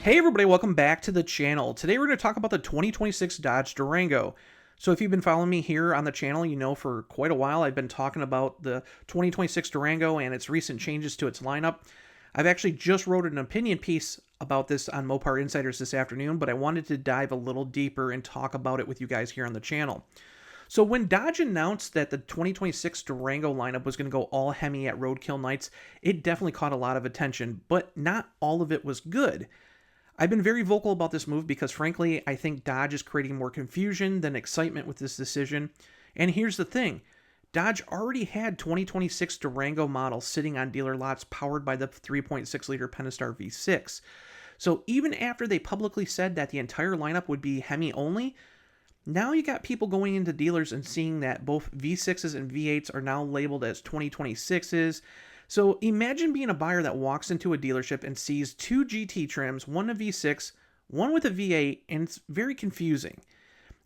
Hey everybody, welcome back to the channel. Today we're going to talk about the 2026 Dodge Durango. So if you've been following me here on the channel, you know for quite a while I've been talking about the 2026 Durango and its recent changes to its lineup. I've actually just wrote an opinion piece about this on Mopar Insiders this afternoon, but I wanted to dive a little deeper and talk about it with you guys here on the channel. So when Dodge announced that the 2026 Durango lineup was going to go all HEMI at roadkill nights, it definitely caught a lot of attention, but not all of it was good. I've been very vocal about this move because, frankly, I think Dodge is creating more confusion than excitement with this decision. And here's the thing. Dodge already had 2026 Durango models sitting on dealer lots powered by the 3.6-liter Pentastar V6. So even after they publicly said that the entire lineup would be HEMI only, now you got people going into dealers and seeing that both V6s and V8s are now labeled as 2026s. So imagine being a buyer that walks into a dealership and sees two GT trims, one a V6, one with a V8, and it's very confusing.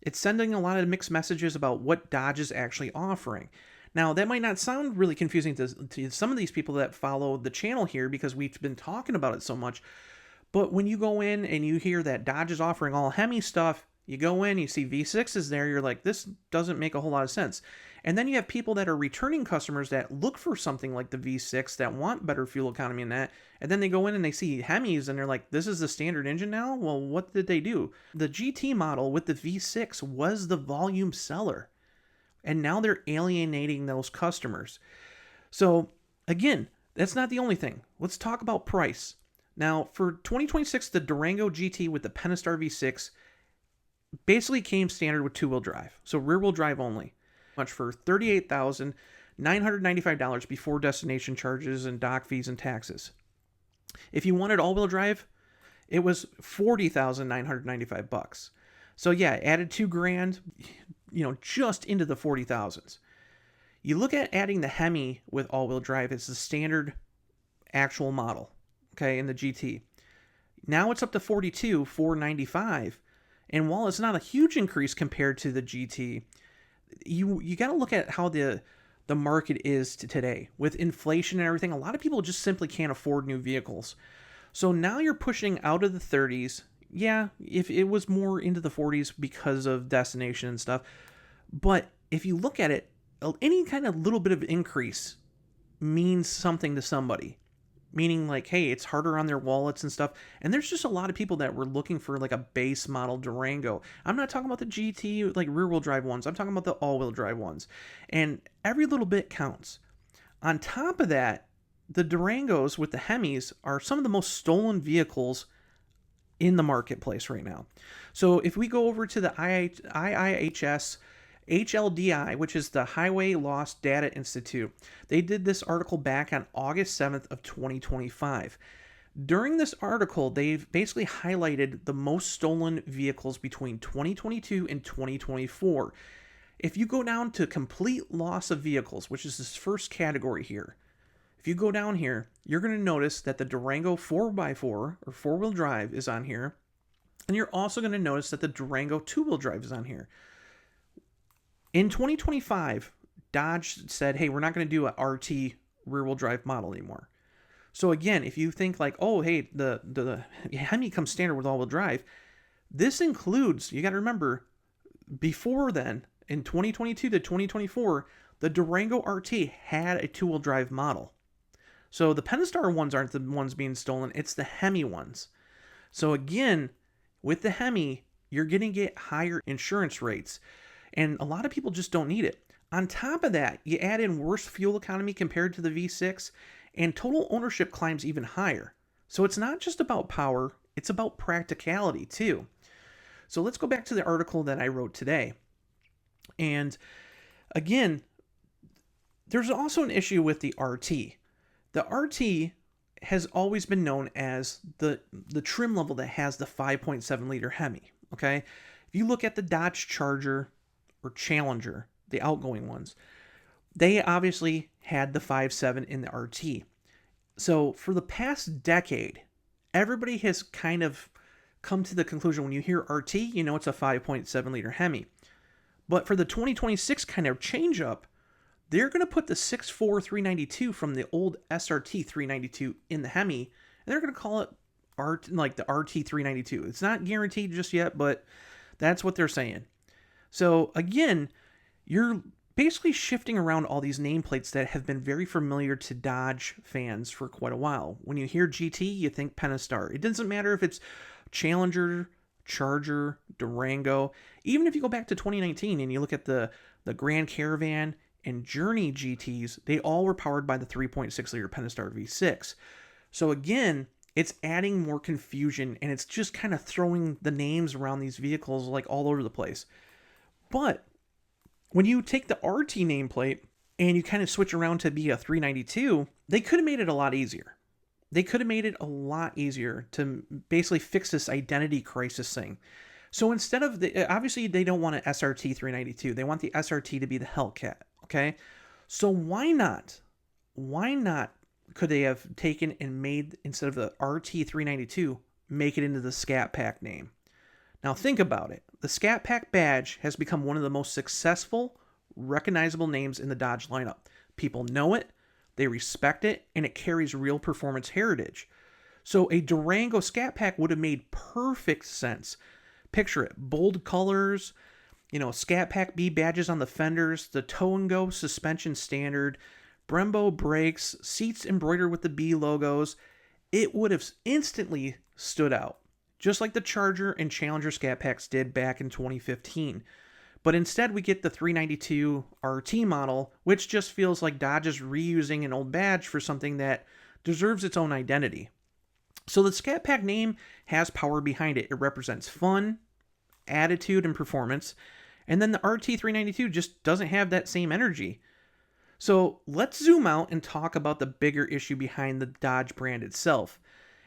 It's sending a lot of mixed messages about what Dodge is actually offering. Now, that might not sound really confusing to some of these people that follow the channel here because we've been talking about it so much, but when you go in and you hear that Dodge is offering all HEMI stuff, you go in, you see V6s there, you're like, this doesn't make a whole lot of sense. And then you have people that are returning customers that look for something like the V6 that want better fuel economy in that, and then they go in and they see HEMIs and they're like, this is the standard engine now? Well, what did they do? The GT model with the V6 was the volume seller, and now they're alienating those customers. So again, that's not the only thing. Let's talk about price. Now, for 2026, the Durango GT with the Pentastar V6 basically came standard with two-wheel drive, so rear-wheel drive only. Much for $38,995 before destination charges and dock fees and taxes. If you wanted all-wheel drive, it was $40,995. So yeah, added $2,000, just into the 40,000s. You look at adding the HEMI with all-wheel drive, it's the standard actual model, okay, in the GT. Now it's up to $42,495, and while it's not a huge increase compared to the GT, you got to look at how the market is today. With inflation and everything, a lot of people just simply can't afford new vehicles. So now you're pushing out of the 30s. Yeah, if it was more into the 40s because of destination and stuff. But if you look at it, any kind of little bit of increase means something to somebody. Meaning like, hey, it's harder on their wallets and stuff. And there's just a lot of people that were looking for like a base model Durango. I'm not talking about the GT, like rear-wheel drive ones. I'm talking about the all-wheel drive ones. And every little bit counts. On top of that, the Durangos with the HEMIs are some of the most stolen vehicles in the marketplace right now. So if we go over to the IIHS HLDI, which is the Highway Loss Data Institute, they did this article back on August 7th of 2025. During this article, they've basically highlighted the most stolen vehicles between 2022 and 2024. If you go down to complete loss of vehicles, which is this first category here, if you go down here, you're going to notice that the Durango 4x4 or four-wheel drive is on here, and you're also going to notice that the Durango two-wheel drive is on here. In 2025, Dodge said, hey, we're not going to do a RT rear-wheel drive model anymore. So again, if you think like, oh, hey, the HEMI comes standard with all-wheel drive, this includes, you got to remember, before then, in 2022 to 2024, the Durango RT had a two-wheel drive model. So the Pentastar ones aren't the ones being stolen, it's the HEMI ones. So again, with the HEMI, you're going to get higher insurance rates. And a lot of people just don't need it. On top of that, you add in worse fuel economy compared to the V6, and total ownership climbs even higher. So it's not just about power, it's about practicality too. So let's go back to the article that I wrote today. And again, there's also an issue with the RT. The RT has always been known as the trim level that has the 5.7 liter HEMI, okay? If you look at the Dodge Charger or Challenger, the outgoing ones, they obviously had the 5.7 in the RT. So for the past decade, everybody has kind of come to the conclusion when you hear RT, you know it's a 5.7 liter HEMI. But for the 2026 kind of change up, they're going to put the 6.4 392 from the old SRT 392 in the HEMI, and they're going to call it like the RT392. It's not guaranteed just yet, but that's what they're saying. So again, you're basically shifting around all these nameplates that have been very familiar to Dodge fans for quite a while. When you hear GT, you think Pentastar. It doesn't matter if it's Challenger, Charger, Durango. Even if you go back to 2019 and you look at the Grand Caravan and Journey GTs, they all were powered by the 3.6 liter Pentastar V6. So again, it's adding more confusion, and it's just kind of throwing the names around these vehicles like all over the place. But when you take the RT nameplate and you kind of switch around to be a 392, they could have made it a lot easier. They could have made it a lot easier to basically fix this identity crisis thing. So instead of obviously they don't want an SRT 392. They want the SRT to be the HELLCAT. Okay. So why not could they have taken and made, instead of the RT 392, make it into the Scat Pack name? Now think about it. The Scat Pack badge has become one of the most successful, recognizable names in the Dodge lineup. People know it, they respect it, and it carries real performance heritage. So a Durango Scat Pack would have made perfect sense. Picture it, bold colors, Scat Pack B badges on the fenders, the tow and go suspension standard, Brembo brakes, seats embroidered with the B logos. It would have instantly stood out, just like the Charger and Challenger Scat Packs did back in 2015. But instead we get the 392 RT model, which just feels like Dodge is reusing an old badge for something that deserves its own identity. So the Scat Pack name has power behind it. It represents fun, attitude, and performance. And then the RT392 just doesn't have that same energy. So let's zoom out and talk about the bigger issue behind the Dodge brand itself.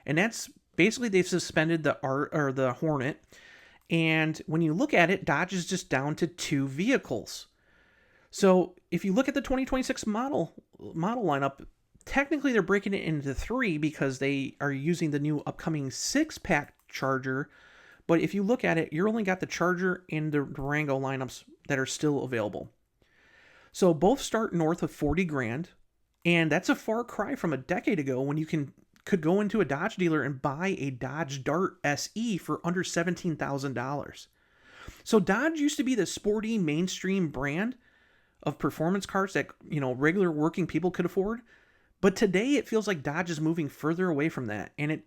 And that's basically they've suspended the Hornet. And when you look at it, Dodge is just down to 2 vehicles. So if you look at the 2026 model lineup, technically they're breaking it into 3 because they are using the new upcoming 6-pack Charger. But if you look at it, you're only got the Charger and the Durango lineups that are still available. So both start north of 40 grand, and that's a far cry from a decade ago when you could go into a Dodge dealer and buy a Dodge Dart SE for under $17,000. So Dodge used to be the sporty mainstream brand of performance cars that, regular working people could afford. But today it feels like Dodge is moving further away from that. And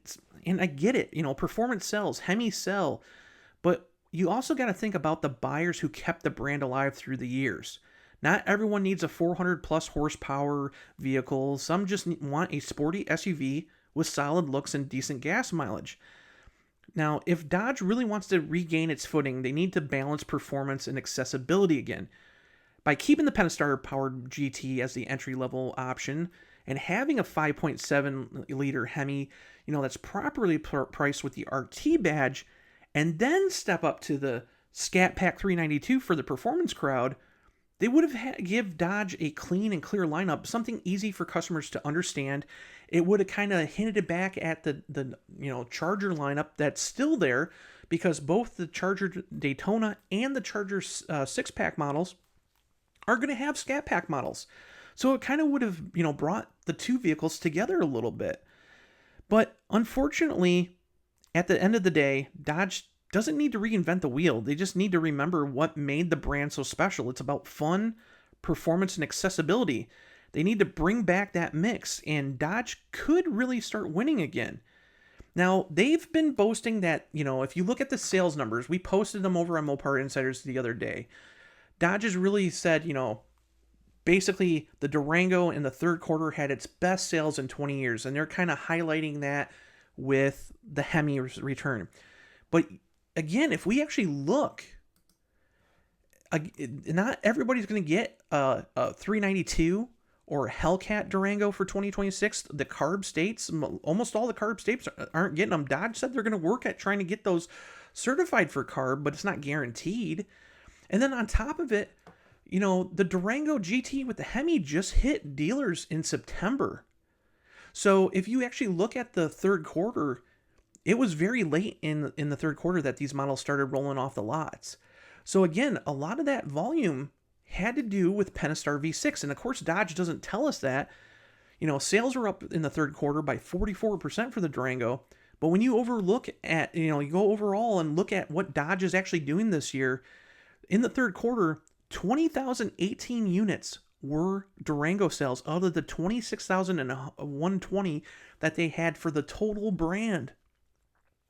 I get it, performance sells, HEMI sell, but you also got to think about the buyers who kept the brand alive through the years. Not everyone needs a 400 plus horsepower vehicle. Some just want a sporty SUV with solid looks and decent gas mileage. Now, if Dodge really wants to regain its footing, they need to balance performance and accessibility again. By keeping the Pentastar powered GT as the entry-level option and having a 5.7 liter HEMI, that's properly priced with the RT badge, and then step up to the Scat Pack 392 for the performance crowd, they would have give Dodge a clean and clear lineup, something easy for customers to understand. It would have kind of hinted back at the Charger lineup that's still there, because both the Charger Daytona and the Charger 6-pack models are going to have Scat Pack models. So it kind of would have, brought the 2 vehicles together a little bit. But unfortunately, at the end of the day, Dodge doesn't need to reinvent the wheel. They just need to remember what made the brand so special. It's about fun, performance, and accessibility. They need to bring back that mix, and Dodge could really start winning again. Now, they've been boasting that, if you look at the sales numbers, we posted them over on Mopar Insiders the other day. Dodge has really said, basically the Durango in the third quarter had its best sales in 20 years, and they're kind of highlighting that with the HEMI return. But again, if we actually look, not everybody's going to get a 392 or a HELLCAT Durango for 2026. The CARB states, almost all the CARB states aren't getting them. Dodge said they're going to work at trying to get those certified for CARB, but it's not guaranteed. And then on top of it, the Durango GT with the HEMI just hit dealers in September. So if you actually look at the third quarter, it was very late in the third quarter that these models started rolling off the lots. So again, a lot of that volume had to do with Pentastar V6. And of course, Dodge doesn't tell us that. Sales were up in the third quarter by 44% for the Durango, But when you overlook at, you go overall and look at what Dodge is actually doing this year, in the third quarter, 20,018 units were Durango sales out of the 26,120 that they had for the total brand.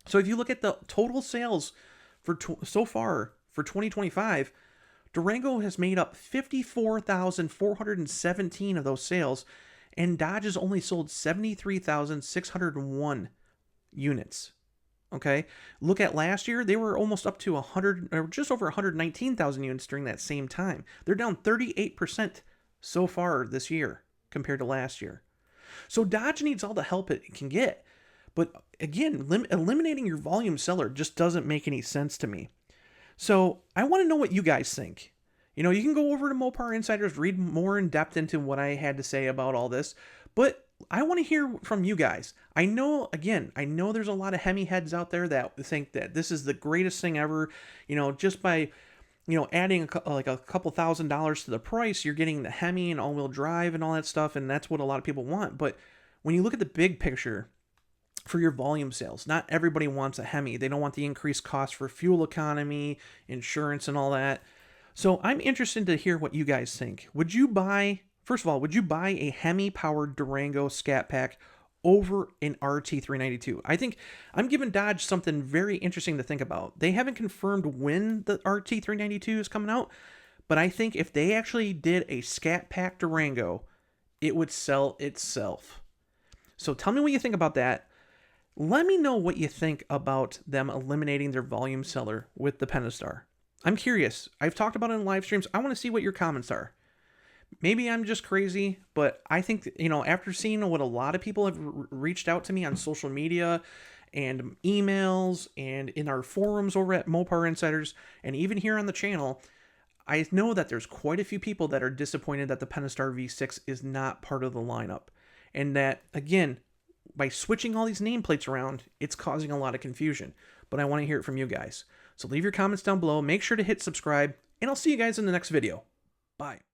So if you look at the total sales for so far for 2025, Durango has made up 54,417 of those sales, and Dodge has only sold 73,601 units. Okay, look at last year, they were almost up to 100 or just over 119,000 units during that same time. They're down 38% so far this year compared to last year. So Dodge needs all the help it can get. But again, eliminating your volume seller just doesn't make any sense to me. So I want to know what you guys think. You can go over to Mopar Insiders, read more in depth into what I had to say about all this, but I want to hear from you guys. I know there's a lot of HEMI heads out there that think that this is the greatest thing ever. Just by, adding a couple $1,000s to the price, you're getting the HEMI and all-wheel drive and all that stuff, and that's what a lot of people want. But when you look at the big picture, for your volume sales, not everybody wants a HEMI. They don't want the increased cost for fuel economy, insurance, and all that. So I'm interested to hear what you guys think. First of all, would you buy a HEMI-powered Durango Scat Pack over an RT392? I think I'm giving Dodge something very interesting to think about. They haven't confirmed when the RT392 is coming out, but I think if they actually did a Scat Pack Durango, it would sell itself. So tell me what you think about that. Let me know what you think about them eliminating their volume seller with the Pentastar. I'm curious. I've talked about it in live streams. I want to see what your comments are. Maybe I'm just crazy, but I think, after seeing what a lot of people have reached out to me on social media and emails and in our forums over at Mopar Insiders and even here on the channel, I know that there's quite a few people that are disappointed that the Pentastar V6 is not part of the lineup. And that, again, by switching all these nameplates around, it's causing a lot of confusion. But I want to hear it from you guys. So leave your comments down below. Make sure to hit subscribe, and I'll see you guys in the next video. Bye.